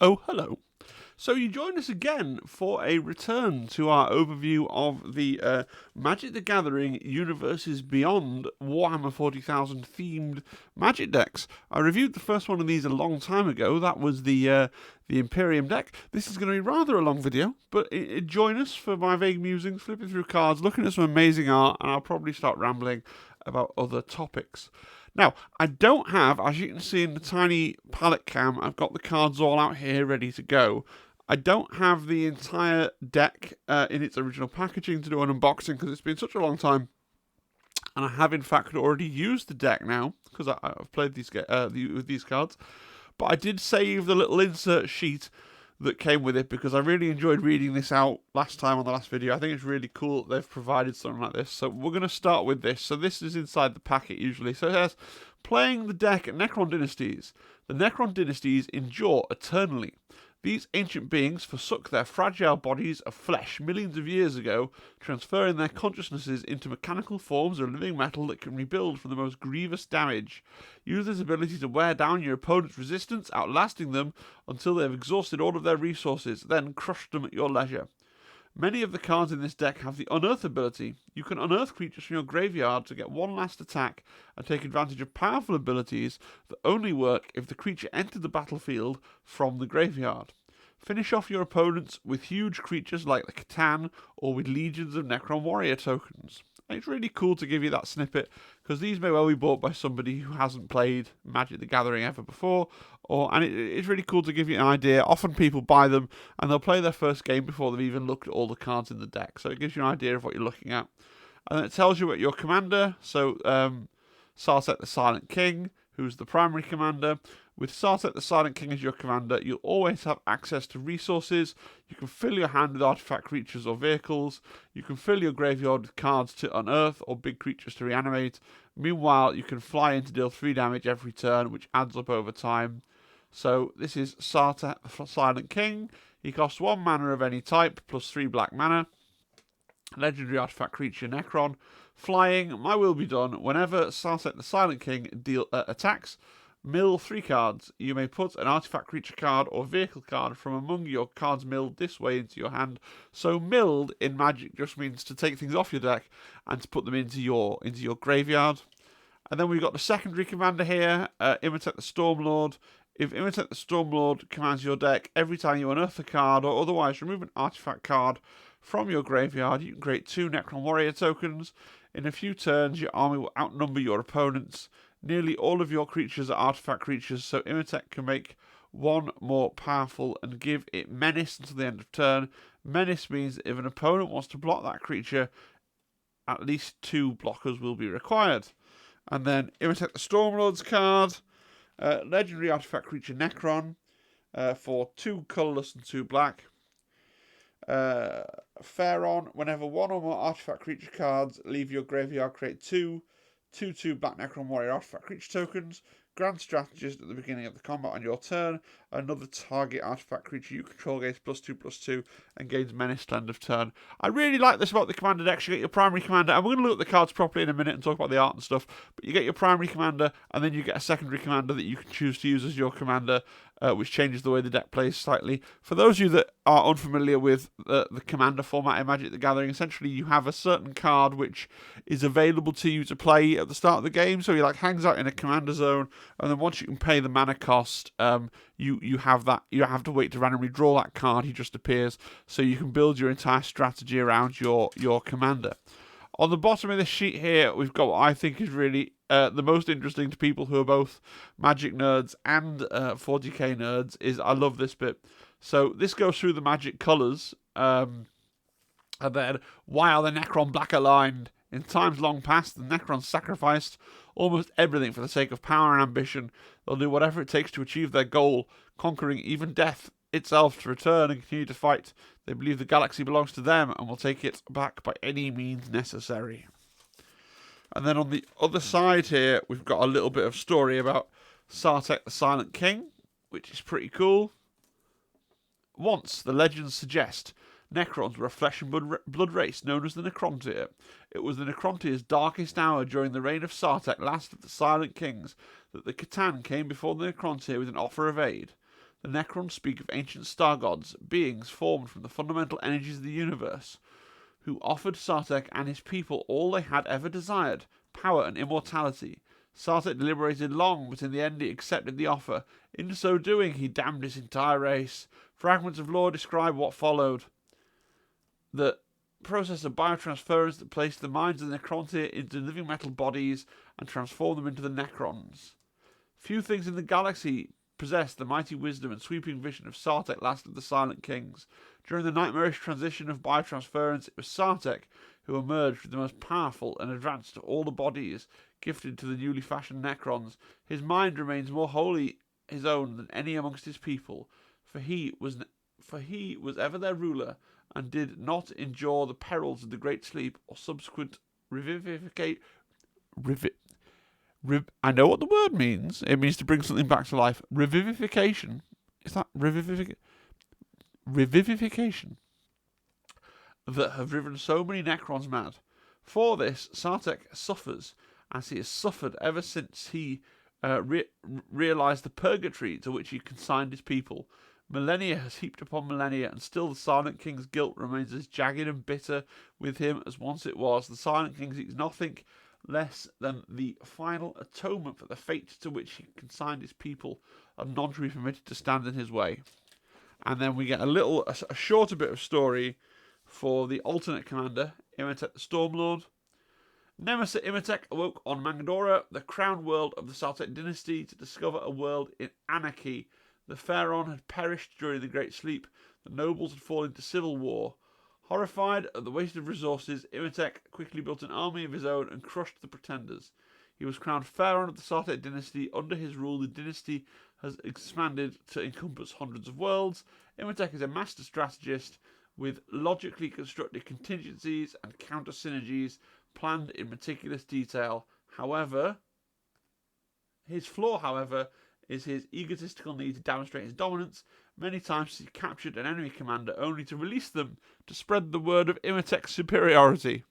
Oh, hello. So you join us again for a return to our overview of the Magic the Gathering Universes Beyond Warhammer 40,000 themed Magic decks. I reviewed the first one of these a long time ago. That was the Imperium deck. This is going to be rather a long video, but join us for my vague musings, flipping through cards, looking at some amazing art, and I'll probably start rambling about other topics. Now, I don't have, as you can see in the tiny palette cam, I've got the cards all out here ready to go. I don't have the entire deck in its original packaging to do an unboxing because it's been such a long time. And I have, in fact, already used the deck now because I've played with these cards. But I did save the little insert sheet that came with it because I really enjoyed reading this out last time on the last video. I think it's really cool that they've provided something like this. So we're going to start with this. So this is inside the packet usually. So it says, playing the deck Necron Dynasties. The Necron Dynasties endure eternally. These ancient beings forsook their fragile bodies of flesh millions of years ago, transferring their consciousnesses into mechanical forms of living metal that can rebuild from the most grievous damage. Use this ability to wear down your opponent's resistance, outlasting them until they have exhausted all of their resources, then crush them at your leisure. Many of the cards in this deck have the Unearth ability. You can unearth creatures from your graveyard to get one last attack and take advantage of powerful abilities that only work if the creature entered the battlefield from the graveyard. Finish off your opponents with huge creatures like the Catan or with legions of Necron warrior tokens. And it's really cool to give you that snippet because these may well be bought by somebody who hasn't played Magic the Gathering ever before, and it's really cool to give you an idea. Often people buy them and they'll play their first game before they've even looked at all the cards in the deck, so it gives you an idea of what you're looking at. And then it tells you what your commander, so Sartek the Silent King, who's the primary commander. With Sartek the Silent King as your commander, you'll always have access to resources. You can fill your hand with artifact creatures or vehicles. You can fill your graveyard with cards to unearth or big creatures to reanimate. Meanwhile, you can fly in to deal 3 damage every turn, which adds up over time. So this is Sartek the Silent King. He costs 1 mana of any type, plus 3 black mana. Legendary artifact creature Necron. Flying, my will be done. Whenever Sartek the Silent King attacks, mill 3 cards. You may put an artifact creature card or vehicle card from among your cards milled this way into your hand. So milled in Magic just means to take things off your deck and to put them into your graveyard. And then we've got the secondary commander here, Imitate the Stormlord. If Imitate the Stormlord commands your deck, every time you unearth a card or otherwise remove an artifact card from your graveyard, you can create 2 Necron warrior tokens. In a few turns, your army will outnumber your opponents. Nearly all of your creatures are artifact creatures, so Imitate can make one more powerful and give it Menace until the end of turn. Menace means that if an opponent wants to block that creature, at least 2 blockers will be required. And then Imitate the Stormlord's card, legendary artifact creature Necron, for 2 colourless and 2 black. Pharaon, whenever 1 or more artifact creature cards leave your graveyard, create 2 black Necron warrior artifact creature tokens. Grant strategist at the beginning of the combat on your turn. Another target artifact creature you control gains +2/+2 and gains menace till end of turn. I really like this about the commander deck. You get your primary commander, and we're going to look at the cards properly in a minute and talk about the art and stuff. But you get your primary commander, and then you get a secondary commander that you can choose to use as your commander, which changes the way the deck plays slightly. For those of you that are unfamiliar with the commander format in Magic the Gathering, essentially you have a certain card which is available to you to play at the start of the game. So he hangs out in a commander zone, and then once you can pay the mana cost, you have to wait to randomly draw that card. He just appears, so you can build your entire strategy around your commander. On the bottom of this sheet here, we've got what I think is really the most interesting to people who are both Magic nerds and 40k nerds. Is I love this bit. So this goes through the Magic colours, and then why are the Necron black aligned? In times long past, the Necrons sacrificed almost everything for the sake of power and ambition. They'll do whatever it takes to achieve their goal, conquering even death itself to return and continue to fight. They believe the galaxy belongs to them and will take it back by any means necessary. And then on the other side here, we've got a little bit of story about Sartek the Silent King, which is pretty cool. Once, the legends suggest, Necrons were a flesh and blood race known as the Necrontyr. It was the Necrontyr's darkest hour during the reign of Sartek, last of the Silent Kings, that the Catan came before the Necrontyr with an offer of aid. The Necrons speak of ancient star gods, beings formed from the fundamental energies of the universe, who offered Sartek and his people all they had ever desired, power and immortality. Sartek deliberated long, but in the end he accepted the offer. In so doing, he damned his entire race. Fragments of lore describe what followed. The process of biotransference that placed the minds of the Necrontyr into living metal bodies and transformed them into the Necrons. Few things in the galaxy possessed the mighty wisdom and sweeping vision of Sartek, last of the Silent Kings. During the nightmarish transition of biotransference, it was Sartek who emerged with the most powerful and advanced of all the bodies gifted to the newly fashioned Necrons. His mind remains more wholly his own than any amongst his people, for he was ever their ruler, and did not endure the perils of the Great Sleep or subsequent I know what the word means. It means to bring something back to life. Revivification. Is that revivification? That have driven so many Necrons mad. For this, Sartek suffers, as he has suffered ever since he realised the purgatory to which he consigned his people. Millennia has heaped upon millennia, and still the Silent King's guilt remains as jagged and bitter with him as once it was. The Silent King seeks nothing less than the final atonement for the fate to which he consigned his people, and none to be permitted to stand in his way. And then we get a shorter bit of story for the alternate commander, Imhotep the Stormlord. Nemesis Imhotep awoke on Mangadora, the crown world of the Sartek dynasty, to discover a world in anarchy. The Pharaon had perished during the Great Sleep. The nobles had fallen into civil war. Horrified at the waste of resources, Imhotep quickly built an army of his own and crushed the pretenders. He was crowned Pharaon of the Sartek dynasty. Under his rule, the dynasty has expanded to encompass hundreds of worlds. Imhotep is a master strategist with logically constructed contingencies and counter-synergies planned in meticulous detail. His flaw, is his egotistical need to demonstrate his dominance. Many times he captured an enemy commander only to release them to spread the word of Imhotep's superiority.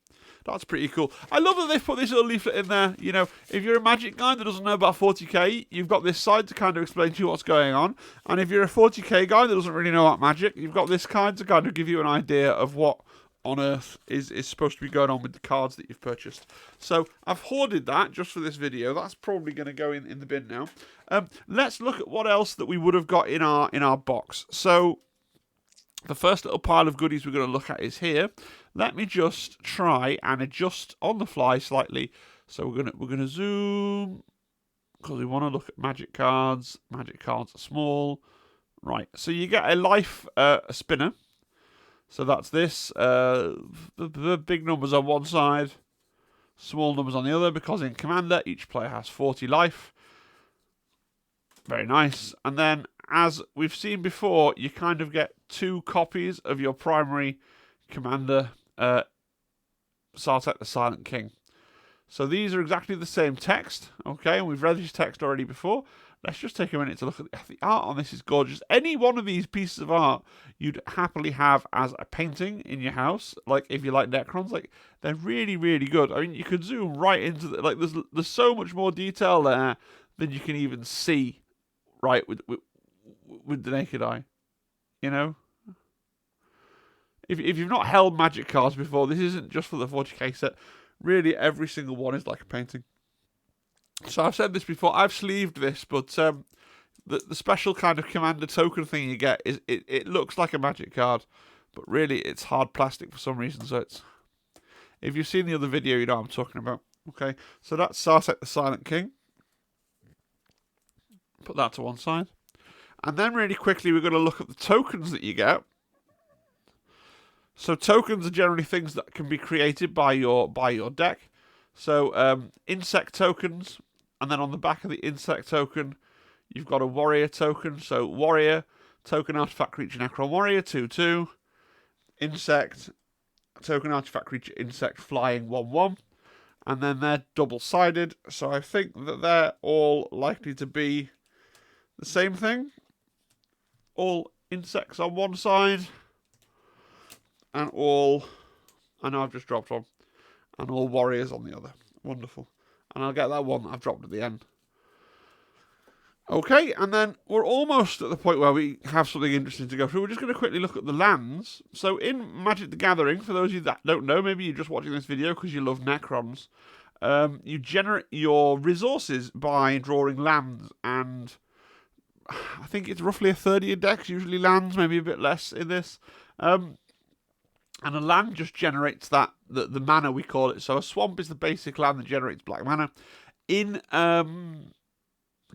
That's pretty cool. I love that they've put this little leaflet in there. You know, if you're a Magic guy that doesn't know about 40k, you've got this side to kind of explain to you what's going on. And if you're a 40k guy that doesn't really know about Magic, you've got this kind to kind of give you an idea of what on earth is supposed to be going on with the cards that you've purchased. So I've hoarded that just for this video. That's probably going to go in the bin now. Let's look at what else that we would have got in our box. So the first little pile of goodies we're going to look at is here. Let me just try and adjust on the fly slightly. So we're gonna zoom because we want to look at magic cards. Magic cards are small, right? So you get a life a spinner. So that's this. The big numbers on one side, small numbers on the other, because in Commander, each player has 40 life. Very nice. And then, as we've seen before, you kind of get 2 copies of your primary Commander, Sartek the Silent King. So these are exactly the same text, okay? And we've read this text already before. Let's just take a minute to look at the art on this. Is gorgeous. Any one of these pieces of art you'd happily have as a painting in your house. Like if you like Necrons, like they're really, really good. I mean, you could zoom right into the, like there's so much more detail there than you can even see, right, with the naked eye. You know, if you've not held Magic cards before, this isn't just for the 40k set. Really, every single one is like a painting. So I've said this before, I've sleeved this, but the special kind of Commander token thing you get is it looks like a Magic card, but really it's hard plastic for some reason. So it's, if you've seen the other video, you know what I'm talking about. Okay, so that's Sartek the Silent King. Put that to one side. And then really quickly we're going to look at the tokens that you get. So tokens are generally things that can be created by your deck. So insect tokens, and then on the back of the insect token, you've got a warrior token. So warrior, token artifact creature Necron warrior, 2/2. Insect, token artifact creature insect flying 1/1. And then they're double-sided. So I think that they're all likely to be the same thing. All insects on one side. And all, I know I've just dropped one. And all warriors on the other. Wonderful. And I'll get that one that I've dropped at the end. Okay, and then we're almost at the point where we have something interesting to go through. We're just going to quickly look at the lands. So in Magic the Gathering, for those of you that don't know, maybe you're just watching this video because you love Necrons, you generate your resources by drawing lands, and I think it's roughly a third of your decks usually lands, maybe a bit less in this. And a land just generates the mana, we call it. So a swamp is the basic land that generates black mana. In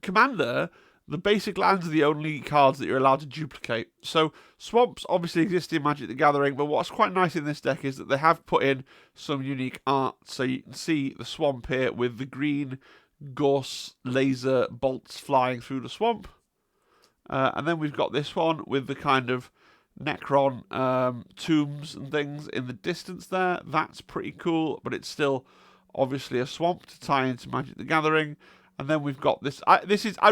Commander, the basic lands are the only cards that you're allowed to duplicate. So swamps obviously exist in Magic the Gathering, but what's quite nice in this deck is that they have put in some unique art. So you can see the swamp here with the green Gauss laser bolts flying through the swamp. And then we've got this one with the kind of Necron tombs and things in the distance there. That's pretty cool, but it's still obviously a swamp to tie into Magic the Gathering. And then we've got this. I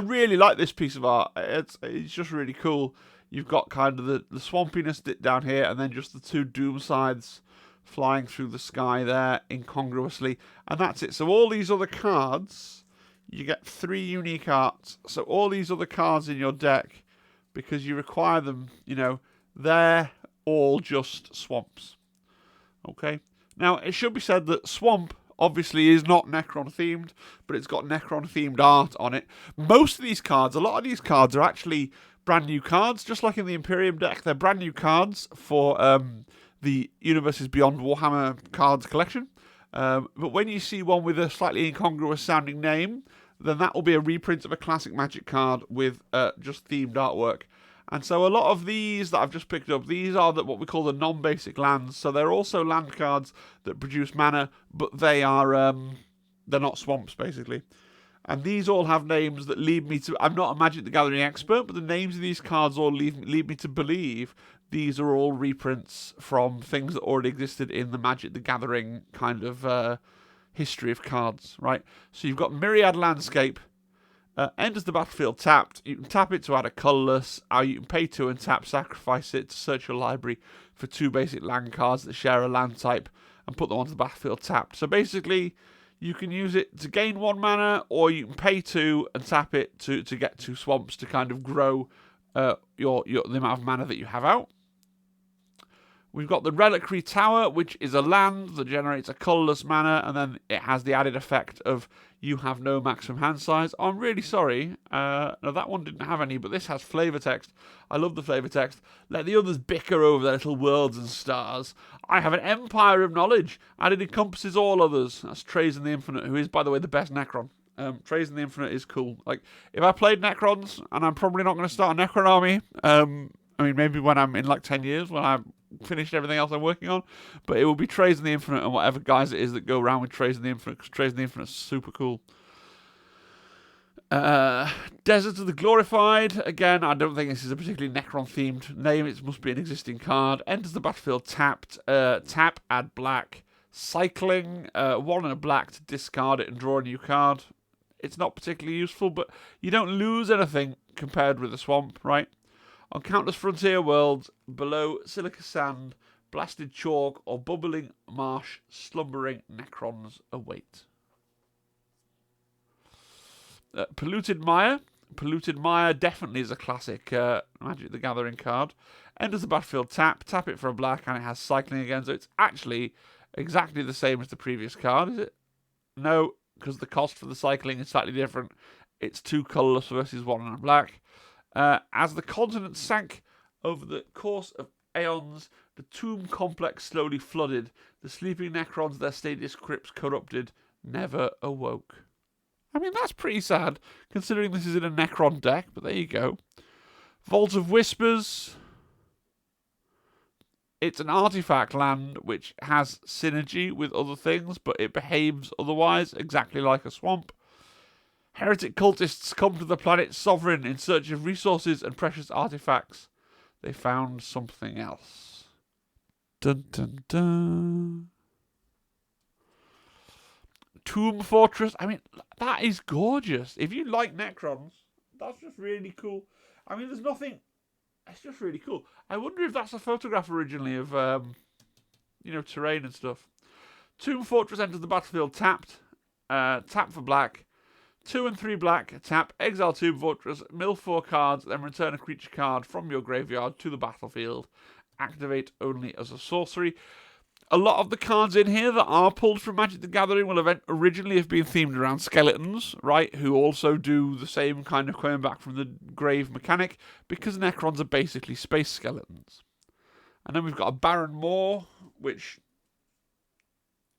really like this piece of art. It's just really cool. You've got kind of the swampiness down here, and then just the two doom sides flying through the sky there incongruously. And that's it. So all these other cards, you get 3 unique arts. So all these other cards in your deck, because you require them, they're all just swamps. Okay. Now, it should be said that swamp obviously is not Necron themed, but it's got Necron themed art on it. Most of these cards, a lot of these cards are actually brand new cards, just like in the Imperium deck. They're brand new cards for the Universes Beyond Warhammer cards collection. But when you see one with a slightly incongruous sounding name, then that will be a reprint of a classic Magic card with just themed artwork. And so a lot of these that I've just picked up, these are what we call the non-basic lands. So they're also land cards that produce mana, but they're not swamps, basically. And these all have names that lead me to... I'm not a Magic the Gathering expert, but the names of these cards all lead me to believe these are all reprints from things that already existed in the Magic the Gathering kind of history of cards, right? So you've got Myriad Landscape. Enters the battlefield tapped. You can tap it to add a colourless. You can pay 2 and tap, sacrifice it to search your library for 2 basic land cards that share a land type and put them onto the battlefield tapped. So basically, you can use it to gain 1 mana, or you can pay 2 and tap it to get 2 swamps to kind of grow the amount of mana that you have out. We've got the Reliquary Tower, which is a land that generates a colourless mana, and then it has the added effect of you have no maximum hand size. I'm really sorry. No, that one didn't have any, but this has flavour text. I love the flavour text. Let the others bicker over their little worlds and stars. I have an empire of knowledge, and it encompasses all others. That's Trazen the Infinite, who is, by the way, the best Necron. Trazen the Infinite is cool. Like, if I played Necrons, and I'm probably not going to start a Necron army, I mean, maybe when I'm in like 10 years, when I've finished everything else I'm working on, but it will be Trazen the Infinite and whatever guys it is that go around with Trazen the Infinite, because Trazen the Infinite is super cool. Desert of the Glorified. Again, I don't think this is a particularly Necron-themed name. It must be an existing card. Enters the battlefield tapped. Tap, add black. Cycling. 1 and a black to discard it and draw a new card. It's not particularly useful, but you don't lose anything compared with a swamp, right? On countless frontier worlds, below silica sand, blasted chalk, or bubbling marsh, slumbering Necrons await. Polluted Mire. Polluted Mire definitely is a classic Magic the Gathering card. Enters the battlefield tap it for a black, and it has cycling again, so it's actually exactly the same as the previous card, is it? No, because the cost for the cycling is slightly different. It's 2 colourless versus 1 and a black. As the continent sank over the course of aeons, the tomb complex slowly flooded. The sleeping Necrons, their stadious crypts corrupted, never awoke. I mean, that's pretty sad, considering this is in a Necron deck, but there you go. Vault of Whispers. It's an artifact land which has synergy with other things, but it behaves otherwise, exactly like a swamp. Heretic cultists come to the planet Sovereign in search of resources and precious artifacts. They found something else. Dun dun dun. Tomb Fortress. I mean, that is gorgeous. If you like Necrons, that's just really cool. I mean, there's nothing... It's just really cool. I wonder if that's a photograph originally of, terrain and stuff. Tomb Fortress enters the battlefield tapped. Tap for black 2 and 3 black, tap, exile 2 Fortress, mill 4 cards, then return a creature card from your graveyard to the battlefield. Activate only as a sorcery. A lot of the cards in here that are pulled from Magic the Gathering will originally have been themed around skeletons, right? Who also do the same kind of coming back from the grave mechanic, because Necrons are basically space skeletons. And then we've got a Baron Moor, which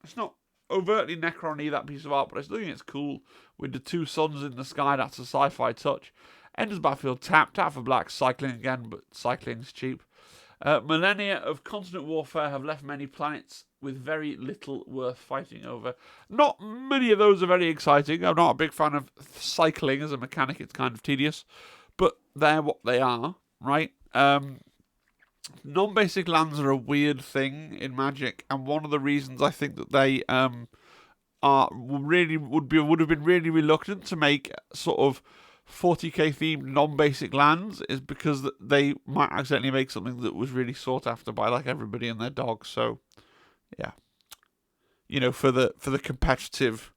it's not overtly Necron-y, that piece of art, but I still think it's cool with the 2 suns in the sky. That's a sci-fi touch. Enters battlefield, tap for black, cycling again, but cycling's cheap. Millennia of constant warfare have left many planets with very little worth fighting over. Not many of those are very exciting. I'm not a big fan of cycling as a mechanic. It's kind of tedious. But they're what they are, right? Non-basic lands are a weird thing in Magic, and one of the reasons I think that they would have been really reluctant to make sort of 40k themed non-basic lands is because they might accidentally make something that was really sought after by like everybody and their dog. So yeah, for the competitive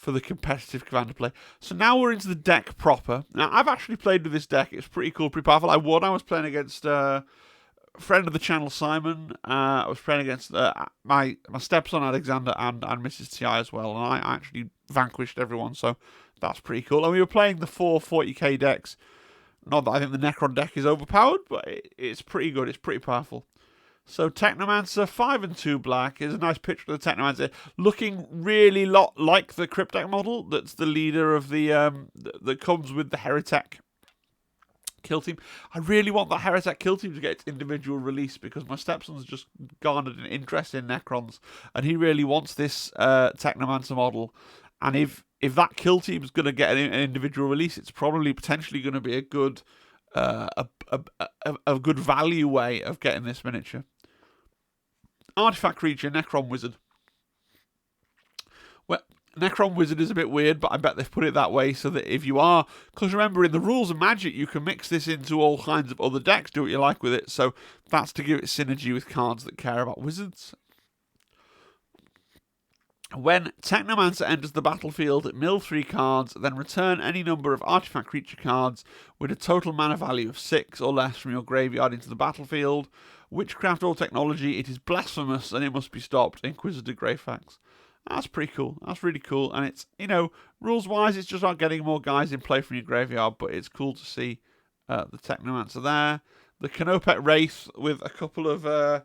Commander play. So now we're into the deck proper. Now I've actually played with this deck. It's pretty cool, pretty powerful. I was playing against friend of the channel, Simon. I was playing against my stepson Alexander and Mrs. Ti as well, and I actually vanquished everyone. So that's pretty cool. And we were playing the 4 40k decks. Not that I think the Necron deck is overpowered, but it's pretty good. It's pretty powerful. So Technomancer, 5 and 2 black. Is a nice picture of the Technomancer, looking really like the Crypt deck model. That's the leader of the that comes with the Heretic kill team. I really want that Heretic kill team to get its individual release, because my stepson's just garnered an interest in Necrons, and he really wants this Technomancer model. And if that kill team is going to get an individual release, it's probably potentially going to be a good a good value way of getting this miniature. Artifact creature, Necron Wizard. Well, Necron Wizard is a bit weird, but I bet they've put it that way so that if you are... Because remember, in the rules of Magic, you can mix this into all kinds of other decks, do what you like with it. So that's to give it synergy with cards that care about wizards. When Technomancer enters the battlefield, mill 3 cards, then return any number of artifact creature cards with a total mana value of 6 or less from your graveyard into the battlefield. Witchcraft or technology, it is blasphemous and it must be stopped. Inquisitor Greyfax. That's pretty cool. That's really cool. And it's, rules-wise, it's just not getting more guys in play from your graveyard, but it's cool to see the Technomancer there. The Canopet Wraith with a couple of...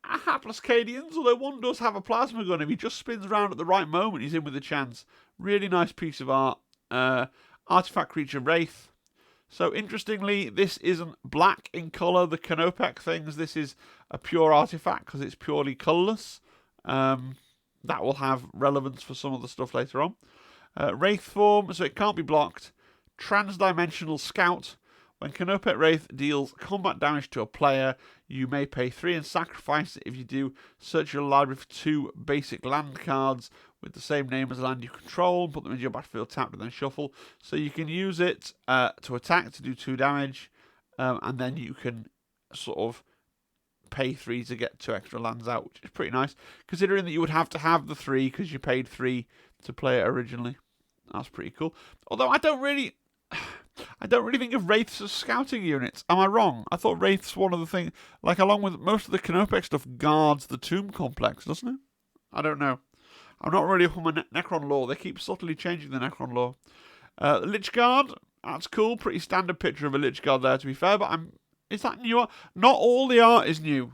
hapless Cadians, although one does have a plasma gun. If he just spins around at the right moment, he's in with a chance. Really nice piece of art. Artifact creature Wraith. So interestingly, this isn't black in colour, the Canopec things. This is a pure artifact because it's purely colourless. That will have relevance for some of the stuff later on. Wraith form, so it can't be blocked. Transdimensional Scout. When Canopet Wraith deals combat damage to a player, you may pay 3 and sacrifice it. If you do, search your library for 2 basic land cards with the same name as a land you control, and put them into your battlefield tapped and then shuffle. So you can use it to attack, to do 2 damage, and then you can sort of pay 3 to get 2 extra lands out, which is pretty nice, considering that you would have to have the 3 because you paid 3 to play it originally. That's pretty cool. Although I don't really think of Wraiths as scouting units. Am I wrong? I thought Wraiths, one of the things, like along with most of the Canopec stuff, guards the tomb complex, doesn't it? I don't know. I'm not really up on my Necron lore. They keep subtly changing the Necron lore. Lich Guard, that's cool. Pretty standard picture of a Lich Guard there, to be fair, but is that new art? Not all the art is new.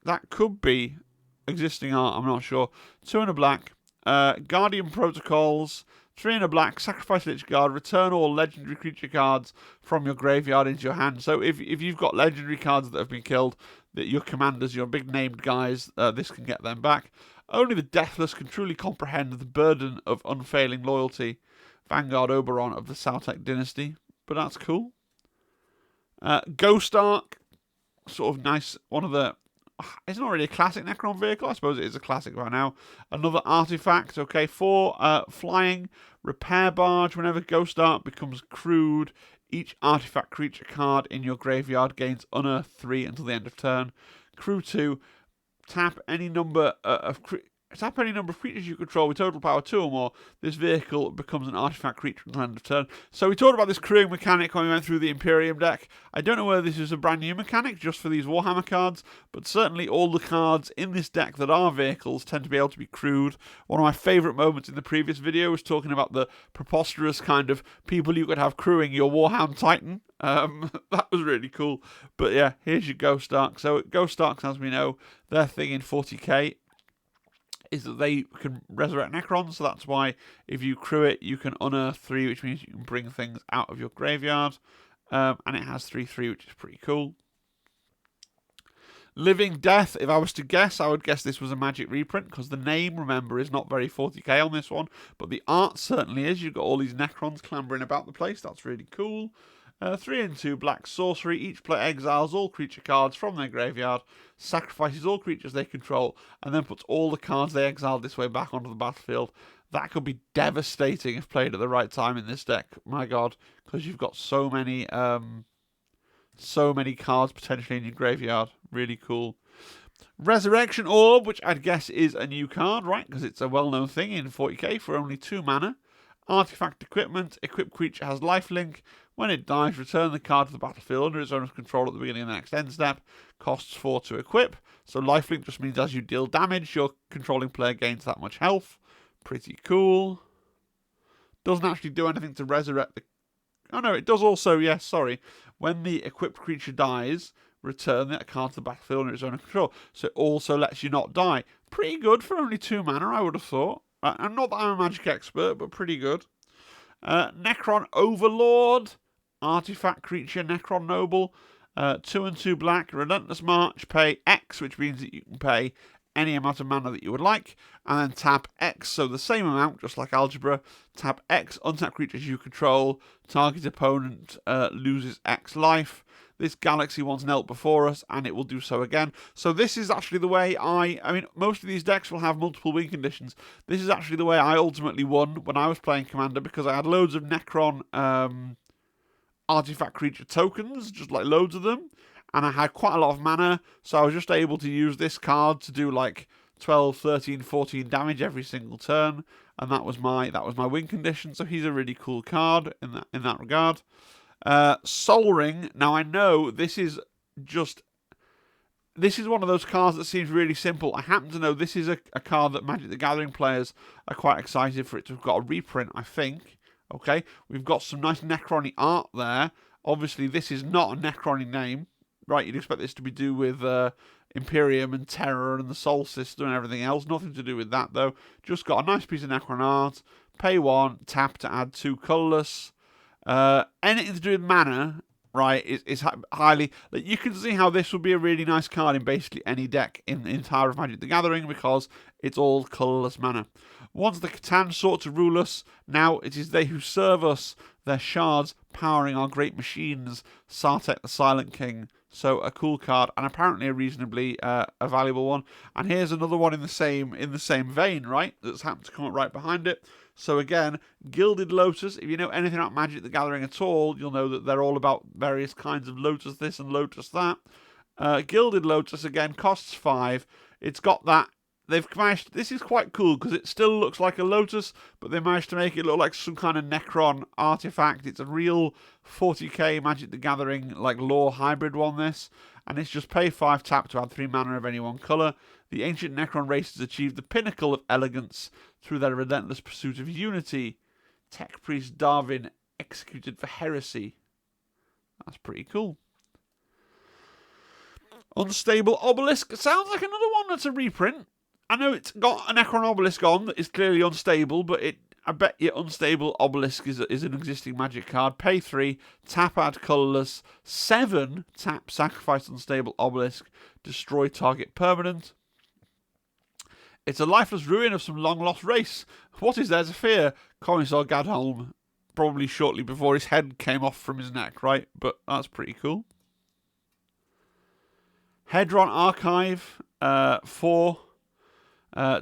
That could be existing art, I'm not sure. 2 and a black. Guardian Protocols. 3 and a black, sacrifice Lich Guard, return all legendary creature cards from your graveyard into your hand. So if you've got legendary cards that have been killed, that your commanders, your big named guys, this can get them back. Only the Deathless can truly comprehend the burden of unfailing loyalty. Vanguard Oberon of the Saltec dynasty. But that's cool. Ghost Ark, sort of nice, one of the... It's not really a classic Necron vehicle. I suppose it is a classic right now. Another artifact. Okay, 4 flying repair barge. Whenever Ghost Ark becomes crewed, each artifact creature card in your graveyard gains Unearth 3 until the end of turn. Crew 2. Tap any number of Tap any number of creatures you control with total power 2 or more. This vehicle becomes an artifact creature at the end of turn. So we talked about this crewing mechanic when we went through the Imperium deck. I don't know whether this is a brand new mechanic just for these Warhammer cards, but certainly all the cards in this deck that are vehicles tend to be able to be crewed. One of my favourite moments in the previous video was talking about the preposterous kind of people you could have crewing your Warhound Titan. That was really cool. But yeah, here's your Ghost Ark. So Ghost Arks, as we know, their thing in 40k is that they can resurrect Necrons, so that's why if you crew it, you can unearth 3, which means you can bring things out of your graveyard, and it has 3/3, which is pretty cool. Living Death, if I was to guess, I would guess this was a Magic reprint, because the name, remember, is not very 40k on this one, but the art certainly is. You've got all these Necrons clambering about the place, that's really cool. 3 and 2 black sorcery. Each player exiles all creature cards from their graveyard, sacrifices all creatures they control, and then puts all the cards they exiled this way back onto the battlefield. That could be devastating if played at the right time in this deck. My God, because you've got so many cards potentially in your graveyard. Really cool. Resurrection Orb, which I'd guess is a new card, right? Because it's a well-known thing in 40k for only 2 mana. Artifact equipment. Equipped creature has lifelink. When it dies, return the card to the battlefield under its owner's control at the beginning of the next end step. Costs 4 to equip. So lifelink just means as you deal damage, your controlling player gains that much health. Pretty cool. Doesn't actually do anything to resurrect the... Oh no, it does also, yes, sorry. When the equipped creature dies, return that card to the battlefield under its owner's control. So it also lets you not die. Pretty good for only 2 mana, I would have thought. And not that I'm a magic expert, but pretty good. Necron Overlord. Artifact creature, Necron Noble. 2 and 2 black. Relentless March. Pay X, which means that you can pay any amount of mana that you would like. And then tap X, so the same amount, just like Algebra. Tap X, untap creatures you control. Target opponent loses X life. This galaxy once knelt before us, and it will do so again. So this is actually the way I mean, most of these decks will have multiple win conditions. This is actually the way I ultimately won when I was playing Commander, because I had loads of Necron artifact creature tokens, just like loads of them, and I had quite a lot of mana, so I was just able to use this card to do like 12, 13, 14 damage every single turn, and that was my win condition. So he's a really cool card in that regard. Soul Ring. Now I know this is one of those cards that seems really simple. I happen to know this is a card that Magic the Gathering players are quite excited for it to have got a reprint, I think. Okay, we've got some nice Necron-y art there. Obviously, this is not a Necron-y name, right? You'd expect this to be do with Imperium and Terror and the Sol System and everything else. Nothing to do with that, though. Just got a nice piece of Necron art. Pay 1, tap to add 2 colourless. Anything to do with mana, right, is highly... Like, you can see how this would be a really nice card in basically any deck in the entire of Magic the Gathering, because it's all colourless mana. Once the Catan sought to rule us, now it is they who serve us, their shards powering our great machines. Sartek the Silent King. So a cool card, and apparently a reasonably a valuable one. And here's another one in the same vein, right? That's happened to come up right behind it. So again, Gilded Lotus. If you know anything about Magic the Gathering at all, you'll know that they're all about various kinds of Lotus this and Lotus that. Gilded Lotus again costs 5. It's got that. They've managed. This is quite cool because it still looks like a Lotus, but they managed to make it look like some kind of Necron artifact. It's a real 40k Magic the Gathering like lore hybrid one. This, and it's just pay 5 tap to add 3 mana of any one color. The ancient Necron races achieved the pinnacle of elegance through their relentless pursuit of unity. Tech Priest Darwin executed for heresy. That's pretty cool. Unstable Obelisk. Sounds like another one that's a reprint. I know it's got a Necron Obelisk on that is clearly unstable, but I bet you Unstable Obelisk is an existing Magic card. Pay 3, tap add colourless, 7, tap sacrifice Unstable Obelisk, destroy target permanent. It's a lifeless ruin of some long-lost race. What is there to fear? Commissar Gadholm, probably shortly before his head came off from his neck, right? But that's pretty cool. Hedron Archive, 4.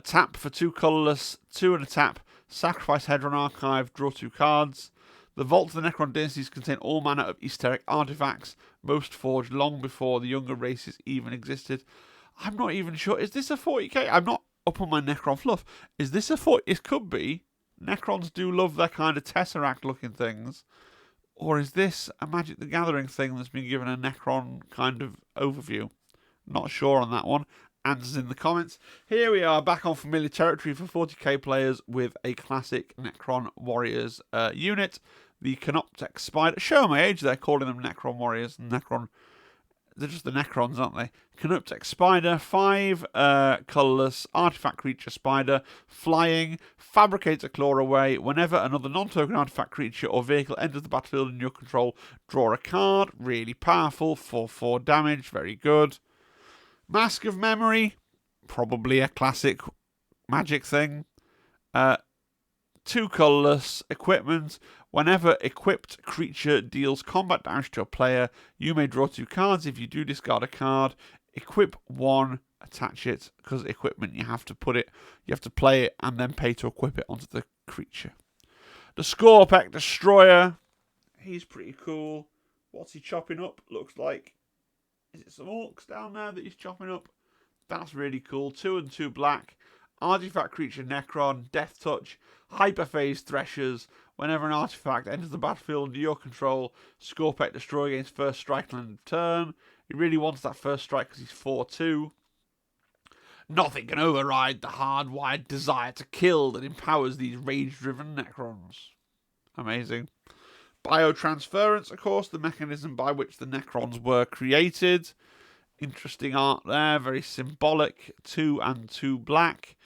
Tap for 2 colourless, 2 and a tap. Sacrifice Hedron Archive, draw 2 cards. The vaults of the Necron Dynasties contain all manner of esoteric artifacts, most forged long before the younger races even existed. I'm not even sure. Is this a 40k? I'm not up on my Necron fluff. Is this a 40? It could be. Necrons do love their kind of Tesseract-looking things. Or is this a Magic the Gathering thing that's been given a Necron kind of overview? Not sure on that one. Answers in the comments. Here we are back on familiar territory for 40k players with a classic Necron Warriors unit. The Canoptek Spider. Show my age there, calling them Necron Warriors. Necron. They're just the Necrons, aren't they? Canoptek Spider, 5 colourless artifact creature spider, flying, fabricates a claw away. Whenever another non-token artifact creature or vehicle enters the battlefield in your control, draw a card. Really powerful, 4/4 damage, very good. Mask of Memory, probably a classic Magic thing. 2 colourless equipment. Whenever equipped creature deals combat damage to a player, you may draw 2 cards. If you do discard a card, equip 1, attach it, because equipment you have to play it and then pay to equip it onto the creature. The Scorpek Destroyer, he's pretty cool. What's he chopping up? Looks like, is it some orcs down there that he's chopping up? That's really cool. 2 and 2 black. Artifact creature Necron, Death Touch, Hyperphase Threshers. Whenever an artifact enters the battlefield under your control, Scorpek Destroy against first strike and end of turn. He really wants that first strike because he's 4/2. Nothing can override the hardwired desire to kill that empowers these rage-driven Necrons. Amazing. Biotransference, of course, the mechanism by which the Necrons were created. Interesting art there, very symbolic. 2 and 2 black.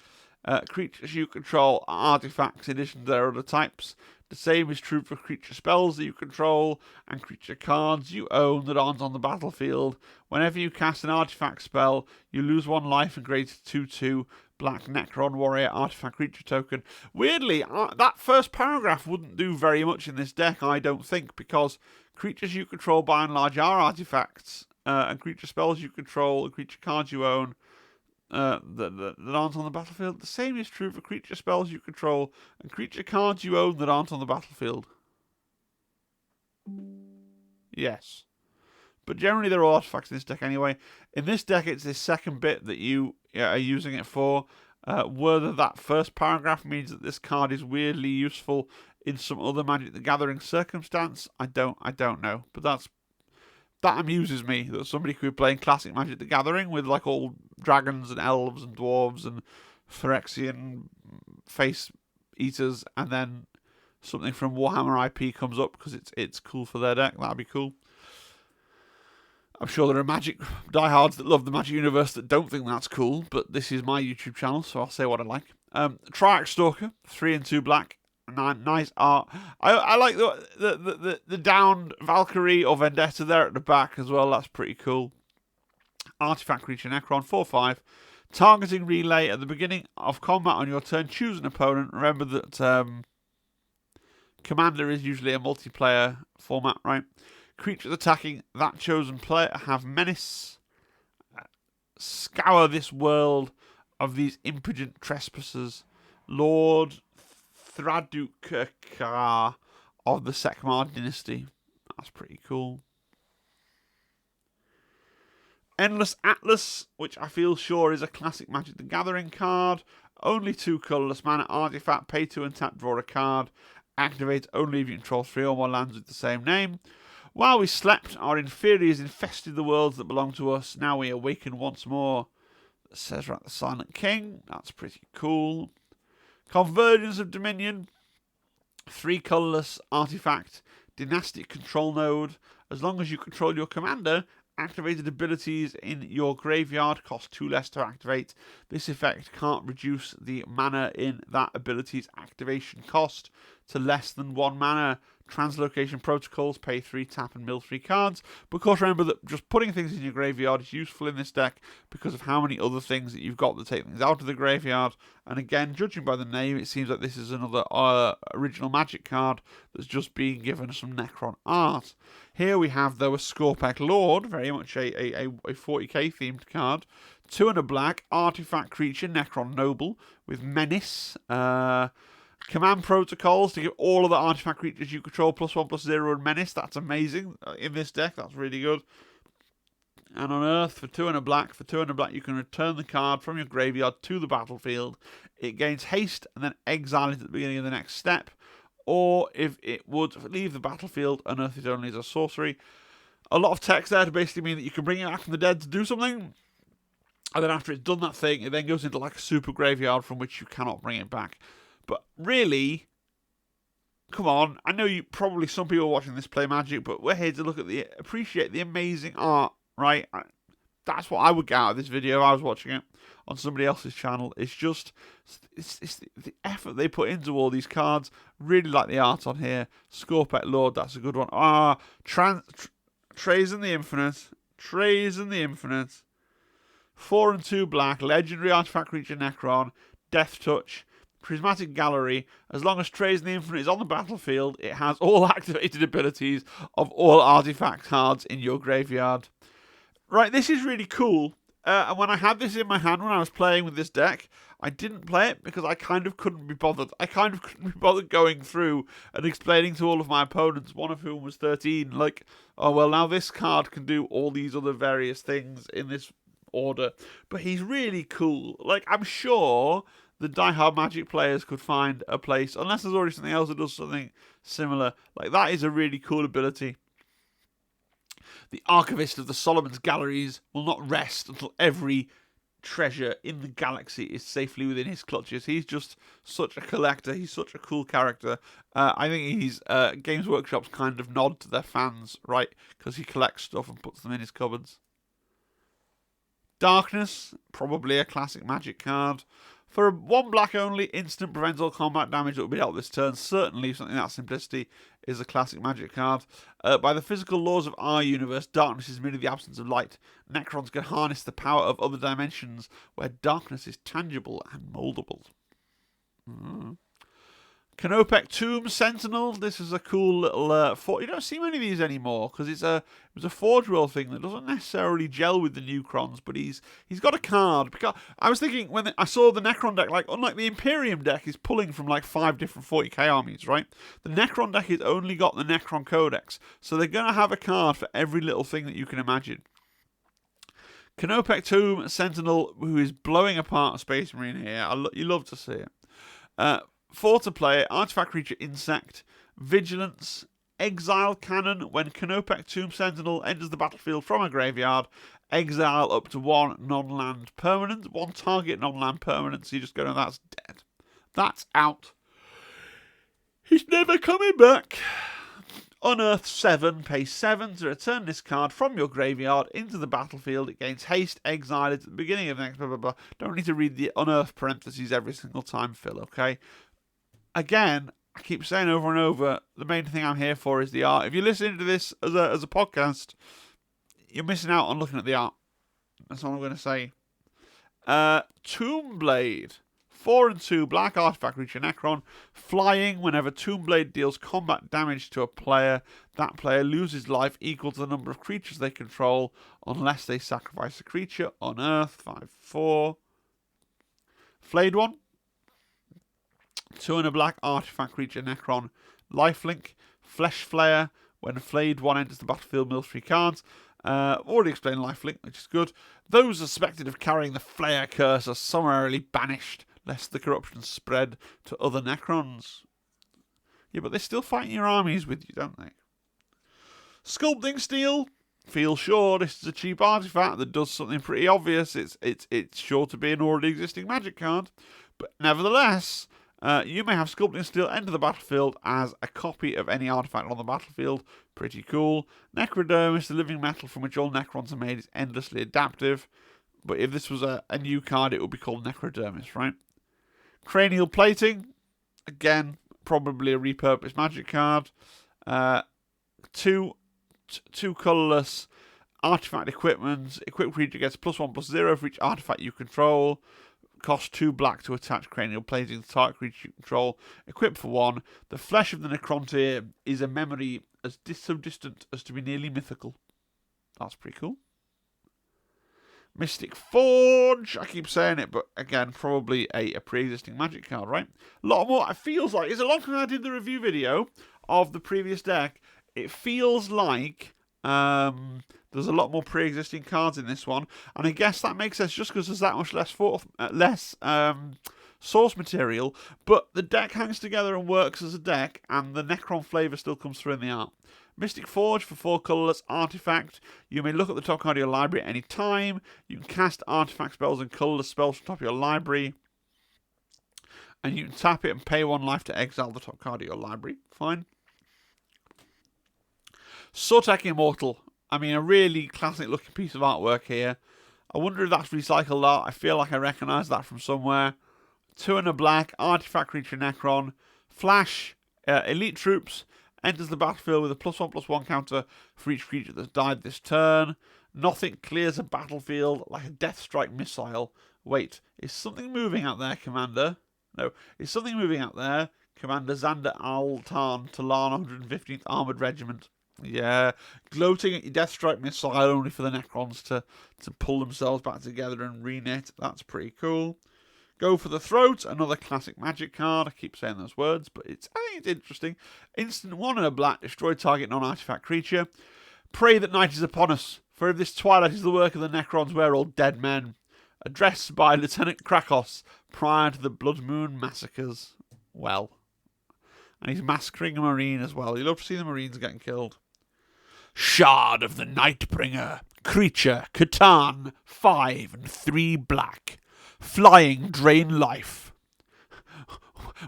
Creatures you control are artifacts in addition to their other types. The same is true for creature spells that you control and creature cards you own that aren't on the battlefield. Whenever you cast an artifact spell, you lose 1 life and create a 2/2 black Necron Warrior artifact creature token. Weirdly, that first paragraph wouldn't do very much in this deck, I don't think, because creatures you control by and large are artifacts, and creature spells you control and creature cards you own that aren't on the battlefield. The same is true for creature spells you control and creature cards you own that aren't on the battlefield. Yes. But generally they're all artifacts in this deck anyway. In this deck it's this second bit that you are using it for. Whether that first paragraph means that this card is weirdly useful in some other Magic the Gathering circumstance, I don't know. But that amuses me, that somebody could be playing classic Magic the Gathering with like all dragons and elves and dwarves and Phyrexian face eaters, and then something from Warhammer IP comes up because it's cool for their deck. That'd be cool. I'm sure there are Magic diehards that love the Magic universe that don't think that's cool, but this is my YouTube channel, so I'll say what I like. Triarch Stalker, 3 and 2 black. Nice art. I like the downed Valkyrie or Vendetta there at the back as well. That's pretty cool. Artifact creature Necron, 4/5. Targeting relay at the beginning of combat on your turn. Choose an opponent. Remember that Commander is usually a multiplayer format, right? Creatures attacking that chosen player have menace. Scour this world of these impudent trespassers. Lord Thradukar of the Sekmar dynasty. That's pretty cool. Endless Atlas, which I feel sure is a classic Magic the Gathering card. Only 2 colourless mana artifact. Pay 2 and tap, draw a card. Activate only if you control 3 or more lands with the same name. While we slept, our inferiors infested the worlds that belong to us. Now we awaken once more. Sezrak the Silent King. That's pretty cool. Convergence of Dominion. 3 colourless artifact. Dynastic control node. As long as you control your commander, activated abilities in your graveyard cost 2 less to activate. This effect can't reduce the mana in that ability's activation cost to less than 1 mana. Translocation protocols, pay 3, tap and mill 3 cards. But of course remember that just putting things in your graveyard is useful in this deck because of how many other things that you've got that take things out of the graveyard. And again, judging by the name, it seems like this is another original Magic card that's just being given some Necron art. Here we have, though, a Scorpek Lord, very much a 40k themed card. 2 and a black, artifact creature, Necron Noble, with Menace. Command protocols to give all of the artifact creatures you control +1/+0 and Menace. That's amazing in this deck. That's really good. And on Earth, for 2 and a black, you can return the card from your graveyard to the battlefield. It gains haste and then exile it at the beginning of the next step. Or if it would leave the battlefield, unearth it only as a sorcery. A lot of text there to basically mean that you can bring it back from the dead to do something. And then after it's done that thing, it then goes into like a super graveyard from which you cannot bring it back. But really, come on, I know you probably some people watching this play Magic, but we're here to appreciate the amazing art, right? That's what I would get out of this video if I was watching it on somebody else's channel. It's just, it's the effort they put into all these cards. Really like the art on here. Scorpet Lord, that's a good one. Trays and the Infinite. 4 and 2 black, legendary artifact creature Necron, Death Touch, Prismatic Gallery. As long as Trays and the Infinite is on the battlefield, it has all activated abilities of all artifact cards in your graveyard. Right, this is really cool. And when I had this in my hand when I was playing with this deck, I didn't play it because I kind of couldn't be bothered. I kind of couldn't be bothered going through and explaining to all of my opponents, one of whom was 13, like, oh, well, now this card can do all these other various things in this order. But he's really cool. Like, I'm sure the diehard Magic players could find a place, unless there's already something else that does something similar. Like, that is a really cool ability. The Archivist of the Solomon's Galleries will not rest until every treasure in the galaxy is safely within his clutches. He's just such a collector. He's such a cool character. I think he's Games Workshop's kind of nod to their fans, right? Because he collects stuff and puts them in his cupboards. Darkness, probably a classic Magic card. For 1 black only, instant prevents all combat damage that will be dealt this turn. Certainly something that simplicity is a classic Magic card. By the physical laws of our universe, darkness is merely the absence of light. Necrons can harness the power of other dimensions where darkness is tangible and moldable. Canopec Tomb Sentinel. This is a cool little you don't see many of these anymore because it was a Forge World thing that doesn't necessarily gel with the Necrons, but he's got a card. Because I was thinking when I saw the Necron deck, like unlike the Imperium deck is pulling from like 5 different 40k armies, right? The Necron deck has only got the Necron Codex, so they're going to have a card for every little thing that you can imagine. Canopec Tomb Sentinel, who is blowing apart a Space Marine here. You love to see it. 4 to play, artifact creature insect, vigilance, exile cannon. When Canopec Tomb Sentinel enters the battlefield from a graveyard, exile up to 1 non-land permanent, 1 target non-land permanent, so you just go, no, that's dead. That's out. He's never coming back. Unearth 7, pay 7 to return this card from your graveyard into the battlefield. It gains haste, exile it at the beginning of the next blah blah blah. Don't need to read the unearth parentheses every single time, Phil, okay? Again, I keep saying over and over, the main thing I'm here for is the art. If you're listening to this as a podcast, you're missing out on looking at the art. That's all I'm going to say. Tombblade. 4 and 2, black artifact creature Necron. Flying, whenever Tombblade deals combat damage to a player, that player loses life equal to the number of creatures they control, unless they sacrifice a creature. On Earth, 5/4. Flayed one. 2 and a black artifact creature Necron. Lifelink, Flesh Flayer. When Flayed one enters the battlefield, mill 3 cards. Already explained Lifelink, which is good. Those suspected of carrying the Flayer curse are summarily banished, lest the corruption spread to other Necrons. Yeah, but they're still fighting your armies with you, don't they? Sculpting Steel. Feel sure this is a cheap artifact that does something pretty obvious. It's sure to be an already existing Magic card. But nevertheless, you may have Sculpting Steel enter the battlefield as a copy of any artifact on the battlefield. Pretty cool. Necrodermis, the living metal from which all Necrons are made, is endlessly adaptive. But if this was a new card, it would be called Necrodermis, right? Cranial Plating. Again, probably a repurposed Magic card. 2 colourless artifact equipment. Equipped creature gets +1/+0 for each artifact you control. Cost 2 black to attach Cranial Plating to target creature you control. Equipped for 1. The flesh of the Necrontyr is a memory so distant as to be nearly mythical. That's pretty cool. Mystic Forge. I keep saying it, but again, probably a pre-existing Magic card, right? A lot more. It feels like, it's a long time I did the review video of the previous deck. It feels like There's a lot more pre-existing cards in this one, and I guess that makes sense just because there's that much less source material, but the deck hangs together and works as a deck, and the Necron flavour still comes through in the art. Mystic Forge for 4 colourless artifact. You may look at the top card of your library at any time. You can cast artifact spells and colourless spells from the top of your library. And you can tap it and pay 1 life to exile the top card of your library. Fine. Sortek Immortal. I mean, a really classic looking piece of artwork here. I wonder if that's recycled art. I feel like I recognise that from somewhere. 2 and a black, artifact creature Necron. Flash, elite troops. Enters the battlefield with a +1/+1 counter for each creature that's died this turn. Nothing clears a battlefield like a Death Strike missile. Wait, is something moving out there, Commander? No, is something moving out there? Commander Xander Altan, Talan 115th Armoured Regiment. Yeah, gloating at your Death Strike missile only for the Necrons to pull themselves back together and reknit. That's pretty cool. Go for the Throat, another classic Magic card. I keep saying those words, but I think it's interesting. Instant 1 and a black, destroy target non-artifact creature. Pray that night is upon us, for if this twilight is the work of the Necrons, we're all dead men. Addressed by Lieutenant Krakos prior to the Blood Moon massacres. Well. And he's massacring a Marine as well. You love to see the Marines getting killed. Shard of the Nightbringer. Creature, Catan, 5 and 3 black. Flying, drain life.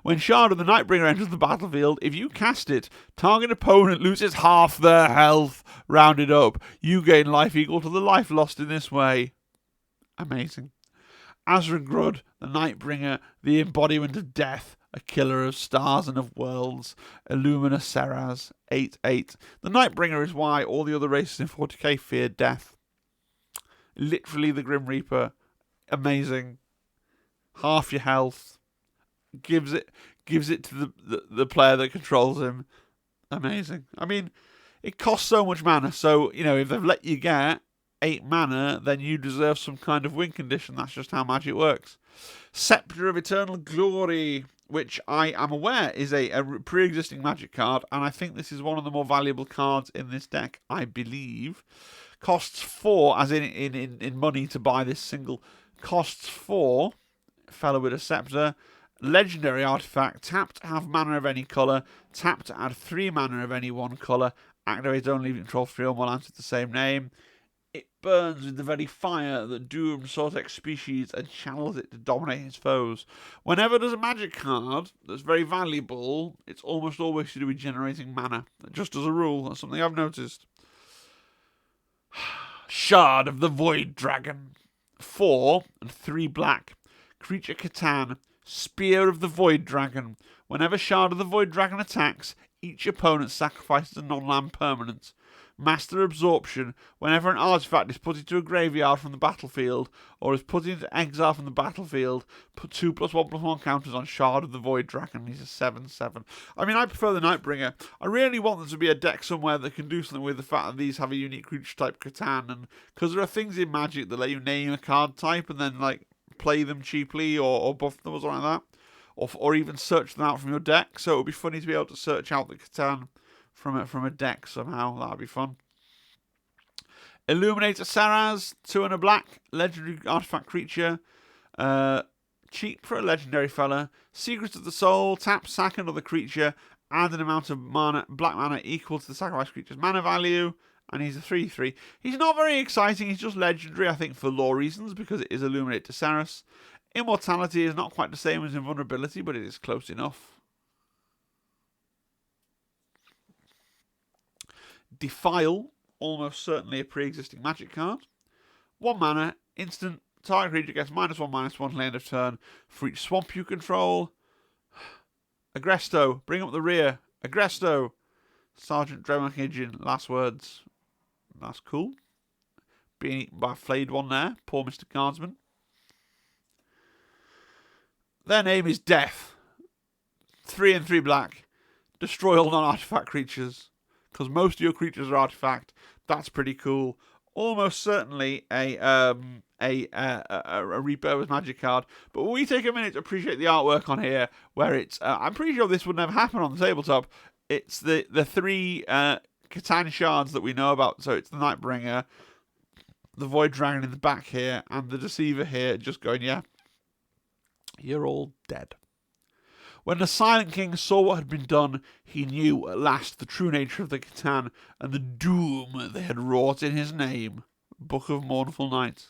When Shard of the Nightbringer enters the battlefield, if you cast it, target opponent loses half their health. Rounded up, you gain life equal to the life lost in this way. Amazing. Azragrud, the Nightbringer, the embodiment of death, a killer of stars and of worlds. Illumina Seraz, 8/8. The Nightbringer is why all the other races in 40k fear death. Literally the Grim Reaper. Amazing. Half your health. Gives it to the player that controls him. Amazing. I mean, it costs so much mana, so, you know, if they've let you get 8 mana, then you deserve some kind of win condition. That's just how magic works. Scepter of Eternal Glory, which I am aware is a pre-existing magic card, and I think this is one of the more valuable cards in this deck, I believe. Costs 4, as in money to buy this single. Costs 4, fellow with a scepter. Legendary artifact, tap to have mana of any colour, tap to add 3 mana of any one colour, activates only control 3 or more lands with the same name. It burns with the very fire that dooms Sortek species and channels it to dominate his foes. Whenever there's a magic card that's very valuable, it's almost always to do with generating mana. Just as a rule, that's something I've noticed. Shard of the Void Dragon. 4 and 3 black. Creature Catan. Spear of the Void Dragon. Whenever Shard of the Void Dragon attacks, each opponent sacrifices a non-land permanent. Master Absorption. Whenever an artifact is put into a graveyard from the battlefield, or is put into exile from the battlefield, put 2+1/+1 counters on Shard of the Void Dragon. He's a 7/7. I mean, I prefer the Nightbringer. I really want there to be a deck somewhere that can do something with the fact that these have a unique creature type Catan, and because there are things in Magic that let you name a card type and then like play them cheaply or buff them or something like that, or even search them out from your deck. So it would be funny to be able to search out the Catan from a deck somehow. That'd be fun. Illuminator Saraz, 2 and a black, legendary artifact creature. Cheap for a legendary fella. Secrets of the Soul, tap, sack another creature, add an amount of mana, black mana equal to the sacrifice creature's mana value, and he's a 3/3. He's not very exciting, he's just legendary, I think, for lore reasons, because it is Illuminator Saraz. Immortality is not quite the same as Invulnerability, but it is close enough. Defile, almost certainly a pre-existing magic card. 1 mana, instant, target creature gets -1/-1 till end of turn for each swamp you control. Agresto, bring up the rear. Agresto. Sergeant Dremel last words. That's cool. Being eaten by a flayed one there. Poor Mr. Guardsman. Their name is Death. 3 and 3 black. Destroy all non-artifact creatures. Because most of your creatures are artifact. That's pretty cool. Almost certainly a repurposed magic card. But when we take a minute to appreciate the artwork on here, where it's, I'm pretty sure this would never happen on the tabletop. It's the 3 Catan shards that we know about. So it's the Nightbringer, the Void Dragon in the back here, and the Deceiver here, just going, yeah, you're all dead. When the Silent King saw what had been done, he knew at last the true nature of the Catan and the doom they had wrought in his name. Book of Mournful Night.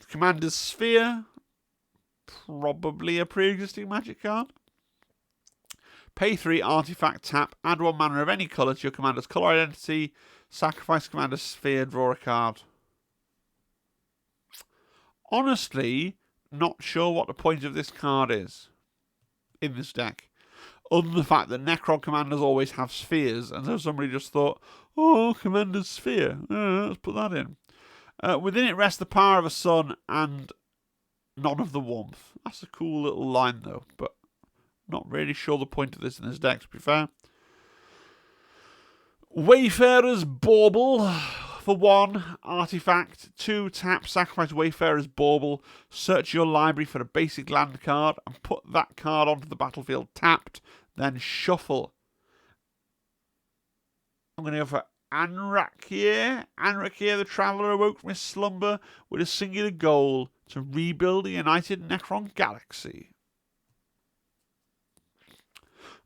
Commander's Sphere. Probably a pre-existing Magic card. Pay 3, artifact, tap. Add 1 mana of any colour to your commander's colour identity. Sacrifice Commander's Sphere, draw a card. Honestly, not sure what the point of this card is in this deck. Other than the fact that Necron commanders always have spheres, and so somebody just thought, oh, Commander's Sphere, let's put that in. Within it rests the power of a sun and none of the warmth. That's a cool little line, though, but not really sure the point of this in this deck, to be fair. Wayfarer's Bauble. For 1, artifact. 2, tap, sacrifice Wayfarer's Bauble. Search your library for a basic land card and put that card onto the battlefield tapped. Then shuffle. I'm going to go for Anrakir. Anrakir, the Traveller, awoke from his slumber with a singular goal: to rebuild a united Necron galaxy.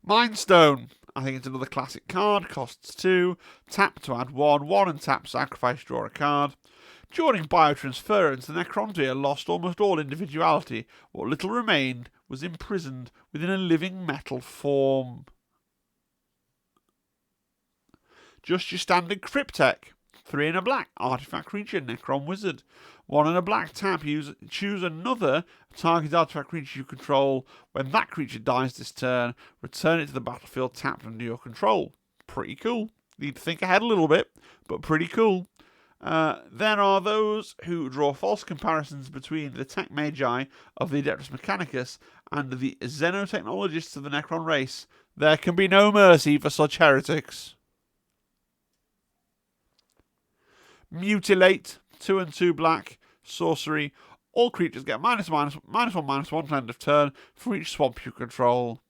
Mindstone. I think it's another classic card. Costs 2. Tap to add 1. 1 and tap, sacrifice, draw a card. During biotransference, the Necrontyr lost almost all individuality. What little remained was imprisoned within a living metal form. Just your standard Cryptek. 3 and a black. Artifact creature, Necron Wizard. 1 and a black. Tap. Choose another target artifact creature you control. When that creature dies this turn, return it to the battlefield tapped under your control. Pretty cool. Need to think ahead a little bit, but pretty cool. There are those who draw false comparisons between the Tech Magi of the Adeptus Mechanicus and the Xenotechnologists of the Necron race. There can be no mercy for such heretics. Mutilate. 2 and 2 black. Sorcery. All creatures get -1/-1 to end of turn for each swamp you control.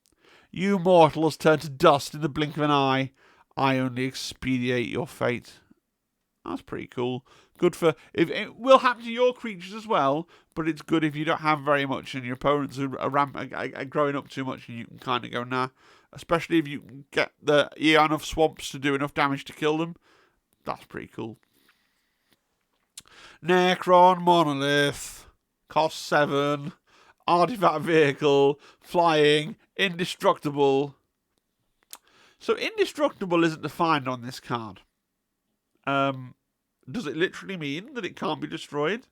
You mortals turn to dust in the blink of an eye. I only expedite your fate. That's pretty cool. Good for... It will happen to your creatures as well, but it's good if you don't have very much and your opponents are growing up too much and you can kind of go, nah. Especially if you can get the Eon of Swamps to do enough damage to kill them. That's pretty cool. Necron Monolith. Cost 7. Artifact vehicle. Flying. Indestructible. So indestructible isn't defined on this card. Does it literally mean that it can't be destroyed?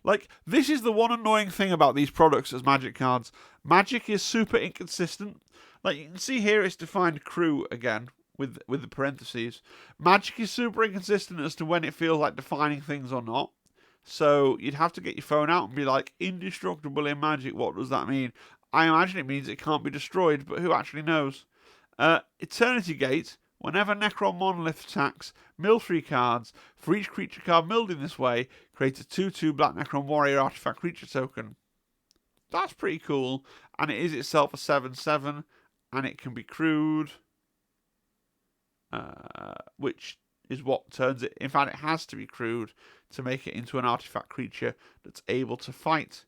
Like, this is the one annoying thing about these products as Magic cards. Magic is super inconsistent. Like, you can see here it's defined crew again with the parentheses. Magic is super inconsistent as to when it feels like defining things or not. So you'd have to get your phone out and be like, indestructible in Magic, what does that mean? I imagine it means it can't be destroyed, but who actually knows? Eternity Gate. Whenever Necron Monolith attacks, mill 3 cards. For each creature card milled in this way, create a 2/2 Black Necron Warrior Artifact Creature token. That's pretty cool. And it is itself a 7/7. And it can be crewed. Which is what turns it... In fact, it has to be crewed to make it into an artifact creature that's able to fight.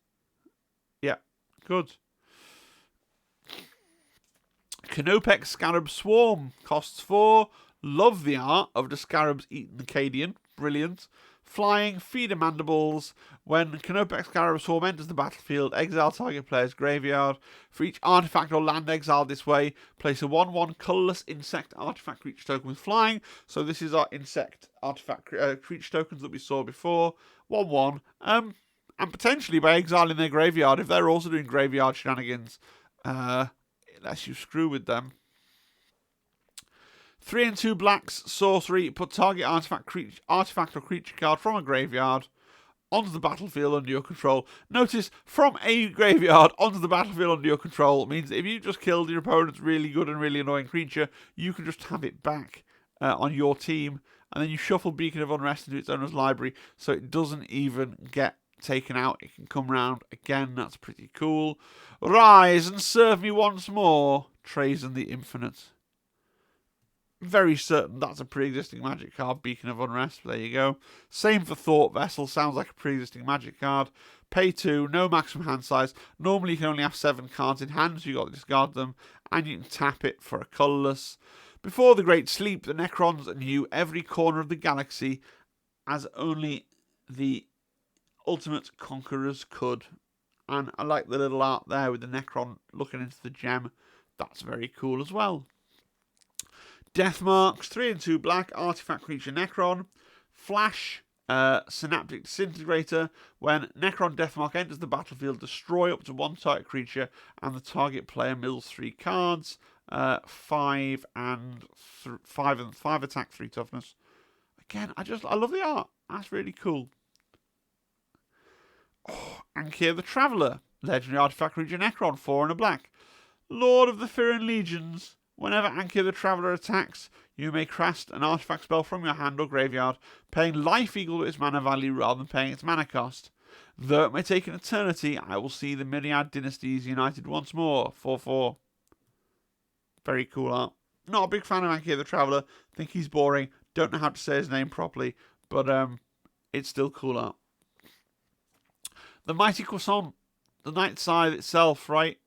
Yeah, good. Canopec Scarab Swarm. Costs 4. Love the art of the scarabs eating the Cadian. Brilliant. Flying, feeder mandibles. When Canopec Scarab Swarm enters the battlefield, exile target player's graveyard. For each artifact or land exiled this way, place a 1/1 colourless insect artifact creature token with flying. So this is our insect artifact creature tokens that we saw before. 1/1. And potentially by exiling their graveyard, if they're also doing graveyard shenanigans, it lets you screw with them. 3 and 2 blacks, sorcery, put target artifact or creature card from a graveyard onto the battlefield under your control. Notice, from a graveyard onto the battlefield under your control means that if you just killed your opponent's really good and really annoying creature, you can just have it back on your team, and then you shuffle Beacon of Unrest into its owner's library, so it doesn't even get taken out. It can come round again. That's pretty cool. Rise and serve me once more, Trazen the Infinite. Very certain that's a pre-existing Magic card, Beacon of Unrest. There you go. Same for Thought Vessel. Sounds like a pre-existing Magic card. Pay 2, no maximum hand size. Normally you can only have 7 cards in hand, so you've got to discard them. And you can tap it for a colourless. Before the Great Sleep, the Necrons knew every corner of the galaxy as only the ultimate conquerors could. And I like the little art there with the Necron looking into the gem. That's very cool as well. Death Marks, 3 and 2 black, artifact creature Necron. Flash, Synaptic Disintegrator. When Necron Deathmark enters the battlefield, destroy up to 1 target creature, and the target player mills 3 cards. 5 attack, 3 toughness. Again, I love the art. That's really cool. Oh, Ankyr the Traveller, legendary artifact creature Necron, 4 and a black. Lord of the Firan Legions. Whenever Ankyr the Traveller attacks, you may cast an artifact spell from your hand or graveyard, paying life equal to its mana value rather than paying its mana cost. Though it may take an eternity, I will see the Myriad Dynasties united once more. 4/4. Very cool art. Not a big fan of Ankyr the Traveller. Think he's boring. Don't know how to say his name properly, but it's still cool art. The Mighty Croissant, the Night Scythe itself, right?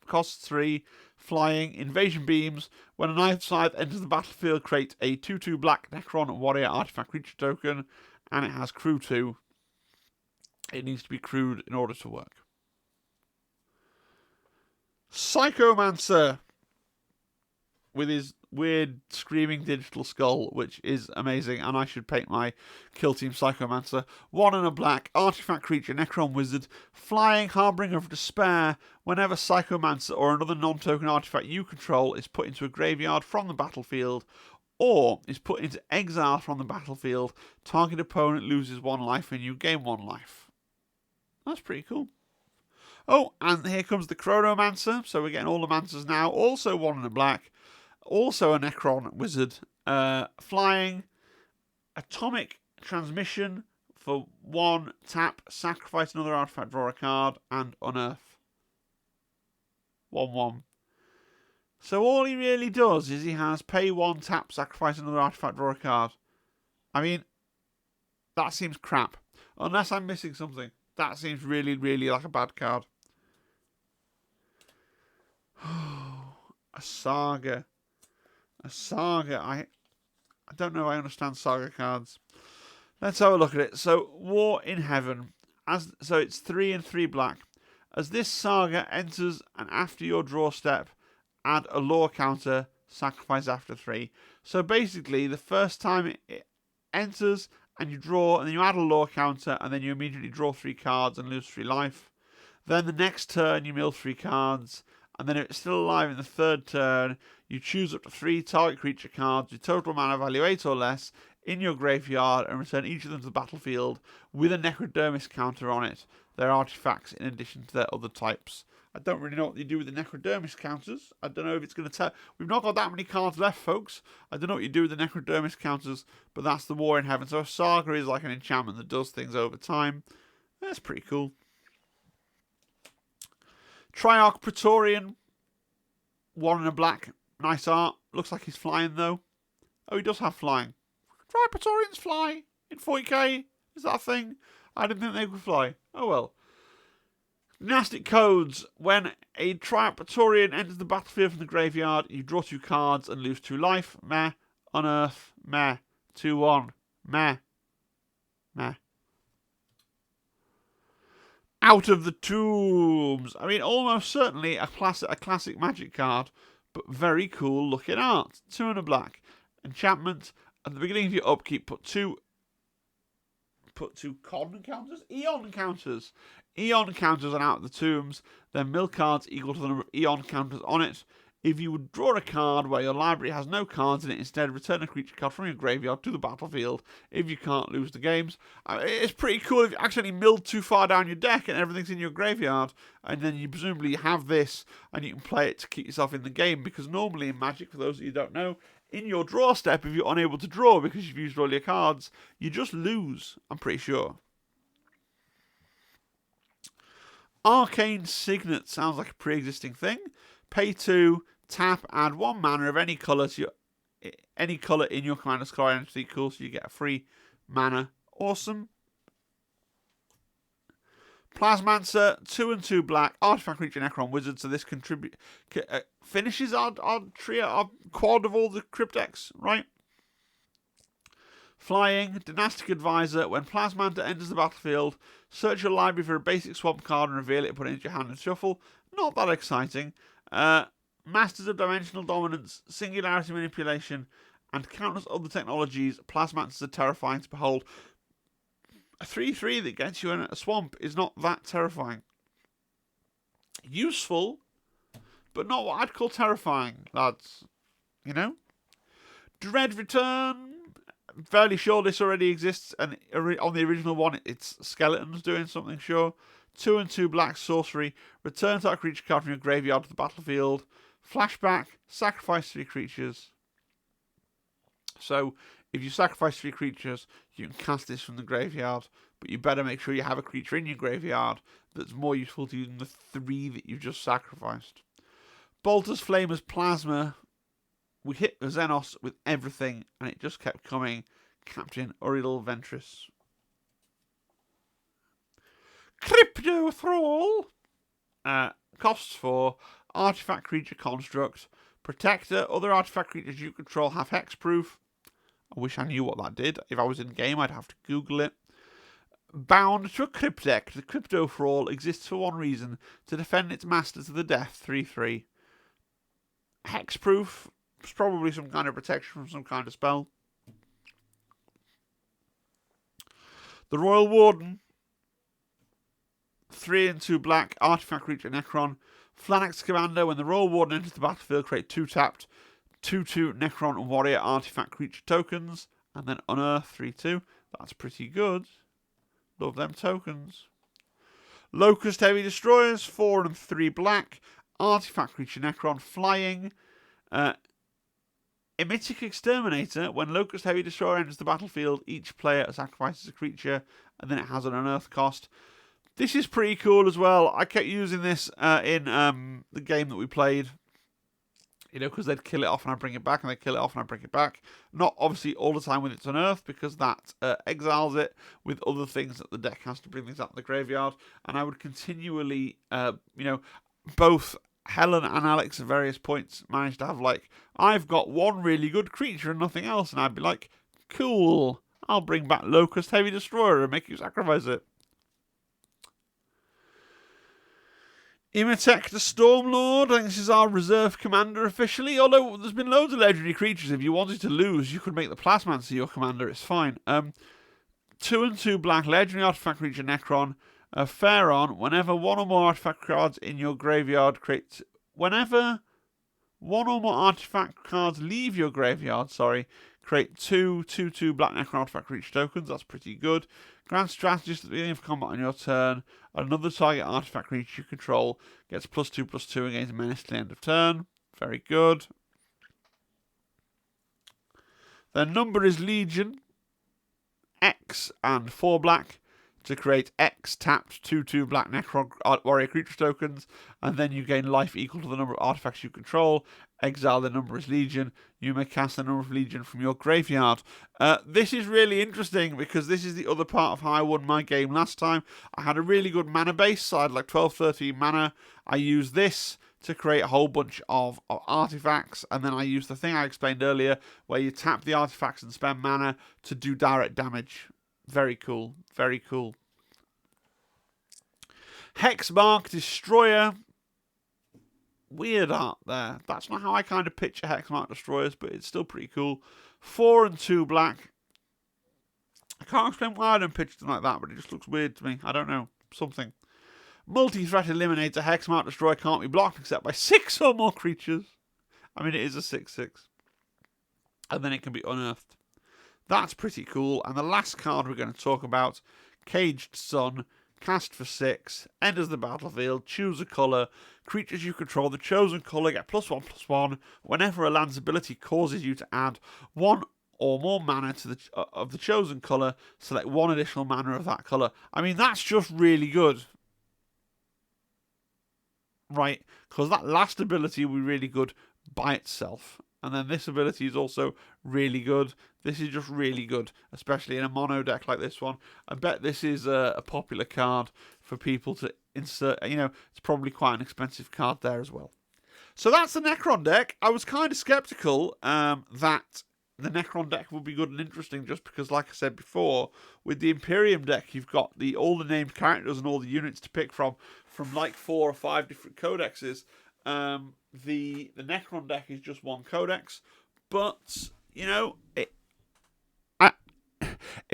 Costs 3. Flying, invasion beams. When a Night Scythe enters the battlefield, create a 2/2 black Necron warrior artifact creature token, and it has crew 2. It needs to be crewed in order to work. Psychomancer, with his weird screaming digital skull, which is amazing, and I should paint my kill team Psychomancer. 1 and a black, artifact creature, Necron Wizard, flying, Harbinger of Despair. Whenever Psychomancer or another non-token artifact you control is put into a graveyard from the battlefield, or is put into exile from the battlefield, target opponent loses 1 life and you gain 1 life. That's pretty cool. Oh, and here comes the Chronomancer, so we're getting all the Mancers now, also 1 and a black. Also a Necron Wizard. Flying. Atomic Transmission for 1 tap. Sacrifice another artifact, draw a card, and unearth. 1/1. So all he really does is he has pay 1 tap, sacrifice another artifact, draw a card. I mean, that seems crap. Unless I'm missing something. That seems really, really like a bad card. A Saga. A Saga. I don't know if I understand Saga cards. Let's have a look at it. So, War in Heaven. So it's 3 and 3 black. As this Saga enters and after your draw step, add a lore counter, sacrifice after 3. So basically, the first time it enters and you draw, and then you add a lore counter, and then you immediately draw 3 cards and lose 3 life. Then the next turn you mill 3 cards, and then if it's still alive in the 3rd turn, you choose up to 3 target creature cards with total mana value 8 or less in your graveyard and return each of them to the battlefield with a Necrodermis counter on it. They're artifacts in addition to their other types. I don't really know what you do with the Necrodermis counters. I don't know if it's going to tell. We've not got that many cards left, folks. I don't know what you do with the Necrodermis counters, but that's the War in Heaven. So a Saga is like an enchantment that does things over time. That's pretty cool. Triarch Praetorian. 1 and a black. Nice art. Looks like he's flying, though. Oh, he does have flying. Triarch Praetorians fly in 40k. Is that a thing? I didn't think they could fly. Oh, well. Dynastic Codes. When a Triarch Praetorian enters the battlefield from the graveyard, you draw 2 cards and lose 2 life. Meh. Unearth. Meh. 2/1. Meh. Meh. Out of the Tombs. I mean, almost certainly a classic Magic card, but very cool looking art. 2 and a black. Enchantment. At the beginning of your upkeep, put two con counters? Eon counters. Eon counters on Out of the Tombs. Then mill cards equal to the number of Eon counters on it. If you would draw a card where your library has no cards in it, instead return a creature card from your graveyard to the battlefield. If you can't lose the games. It's pretty cool if you accidentally milled too far down your deck and everything's in your graveyard, and then you presumably have this and you can play it to keep yourself in the game, because normally in Magic, for those of you who don't know, in your draw step, if you're unable to draw because you've used all your cards, you just lose, I'm pretty sure. Arcane Signet sounds like a pre-existing thing. Pay 2, tap, add 1 mana of any colour to any colour in your commander's colour identity. Cool, so you get a free mana. Awesome. Plasmancer, 2 and 2 black, artifact creature Necron wizard. So this finishes our trio, our quad of all the cryptex, right? Flying, Dynastic Advisor. When Plasmancer enters the battlefield, search your library for a basic swamp card and reveal it and put it into your hand and shuffle. Not that exciting. Masters of Dimensional Dominance, Singularity Manipulation, and countless other technologies. Plasmancers are terrifying to behold. A 3/3 that gets you in a swamp is not that terrifying. Useful, but not what I'd call terrifying, lads. You know? Dread Return. Fairly sure this already exists, and on the original one, it's skeletons doing something, sure. 2 and 2 black sorcery. Return that creature card from your graveyard to the battlefield. Flashback. Sacrifice 3 creatures. So, if you sacrifice 3 creatures, you can cast this from the graveyard, but you better make sure you have a creature in your graveyard that's more useful to you than the 3 that you've just sacrificed. Bolter's Flamer's Plasma. We hit the Xenos with everything, and it just kept coming. Captain Uriel Ventress. Crypto Thrall. Costs 4. Artifact creature construct. Protector. Other artifact creatures you control have hexproof. I wish I knew what that did. If I was in game, I'd have to Google it. Bound to a cryptech, the Crypto Thrall exists for one reason: to defend its master to the death. 3/3. Hexproof. It's probably some kind of protection from some kind of spell. The Royal Warden. 3 and 2 black, artifact creature Necron. Flanax Commander. When the Royal Warden enters the battlefield, create 2 tapped 2/2 Necron Warrior artifact creature tokens. And then unearth 3/2. That's pretty good. Love them tokens. Locust Heavy Destroyers. 4 and 3 black, artifact creature Necron. Flying. Emetic Exterminator. When Locust Heavy Destroyer enters the battlefield, each player sacrifices a creature, and then it has an unearth cost. This is pretty cool as well. I kept using this in the game that we played. You know, because they'd kill it off and I'd bring it back, and they'd kill it off and I'd bring it back. Not obviously all the time with its unearth, because that exiles it with other things that the deck has to bring things out of the graveyard. And I would continually, both Helen and Alex at various points managed to have, like, I've got one really good creature and nothing else, and I'd be like, cool, I'll bring back Locust Heavy Destroyer and make you sacrifice it. Imatech the Stormlord. I think this is our reserve commander officially, although there's been loads of legendary creatures. If you wanted to lose, you could make the Plasmancer your commander, it's fine. 2 and 2 black, legendary artifact creature Necron. Pharaon. Whenever one or more artifact cards in your graveyard Whenever one or more artifact cards leave your graveyard, create 2/2 black Necron artifact creature tokens. That's pretty good. Grand Strategist at the beginning of combat on your turn. Another target artifact creature you control gets +2/+2 against menace to the end of turn. Very good. Their number is Legion. X and 4 black to create X tapped 2/2 black Necron warrior creature tokens, and then you gain life equal to the number of artifacts you control. Exile the number is Legion. You may cast the number of Legion from your graveyard. This is really interesting because this is the other part of how I won my game last time. I had a really good mana base, so I had like 12-13 mana. I used this to create a whole bunch of artifacts, and then I used the thing I explained earlier where you tap the artifacts and spend mana to do direct damage. Very cool. Very cool. Hexmark Destroyer. Weird art there. That's not how I kind of picture Hexmark Destroyers, but it's still pretty cool. 4 and 2 black. I can't explain why I don't picture them like that, but it just looks weird to me. I don't know. Something. Multi-threat Eliminator. Hexmark Destroyer can't be blocked except by 6 or more creatures. I mean, it is a 6/6. And then it can be unearthed. That's pretty cool. And the last card we're going to talk about, Caged Sun. Cast for 6, enters the battlefield, choose a colour. Creatures you control the chosen colour get +1/+1 whenever a land's ability causes you to add 1 or more mana to of the chosen colour. Select 1 additional mana of that colour. I mean, that's just really good. Right? Because that last ability will be really good by itself. And then this ability is also really good. This is just really good, especially in a mono deck like this one. I bet this is a popular card for people to insert. You know, it's probably quite an expensive card there as well. So that's the Necron deck. I was kind of skeptical that the Necron deck would be good and interesting, just because, like I said before, with the Imperium deck, you've got all the named characters and all the units to pick from like 4 or 5 different codexes. The Necron deck is just one codex, but you know, it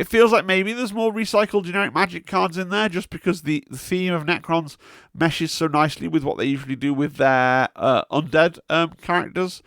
feels like maybe there's more recycled generic Magic cards in there, just because the theme of Necrons meshes so nicely with what they usually do with their undead characters.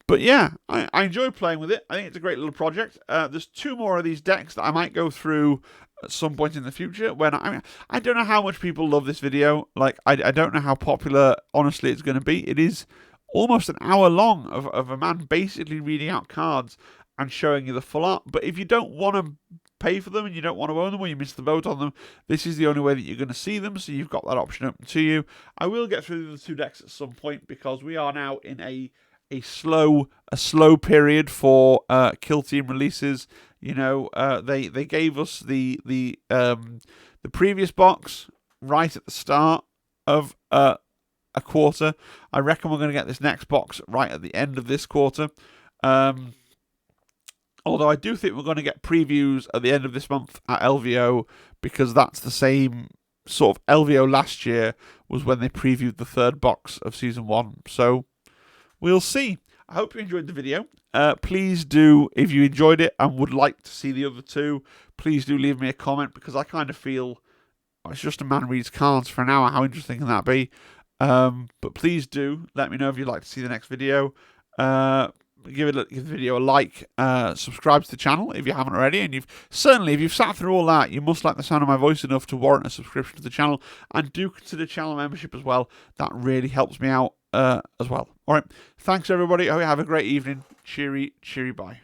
But yeah, I enjoy playing with it. I think it's a great little project. There's 2 more of these decks that I might go through at some point in the future. When I don't know how much people love this video. Like, I don't know how popular, honestly, it's going to be. It is almost an hour long of a man basically reading out cards and showing you the full art. But if you don't want to pay for them and you don't want to own them, or you miss the boat on them, this is the only way that you're going to see them. So you've got that option open to you. I will get through the 2 decks at some point, because we are now in a slow period for kill team releases. You know, they gave us the previous box right at the start of a quarter. I reckon we're going to get this next box right at the end of this quarter. Although I do think we're going to get previews at the end of this month at LVO, because that's the same sort of LVO last year was when they previewed the 3rd box of Season 1. So we'll see. I hope you enjoyed the video. Please do, if you enjoyed it and would like to see the other 2, please do leave me a comment, because I kind of feel it's just a man reads cards for an hour. How interesting can that be? But please do let me know if you'd like to see the next video. Give the video a like, subscribe to the channel if you haven't already, and if you've sat through all that, you must like the sound of my voice enough to warrant a subscription to the channel, and do consider channel membership as well. That really helps me out as well. Alright, thanks everybody. I hope you have a great evening. Cheery, bye.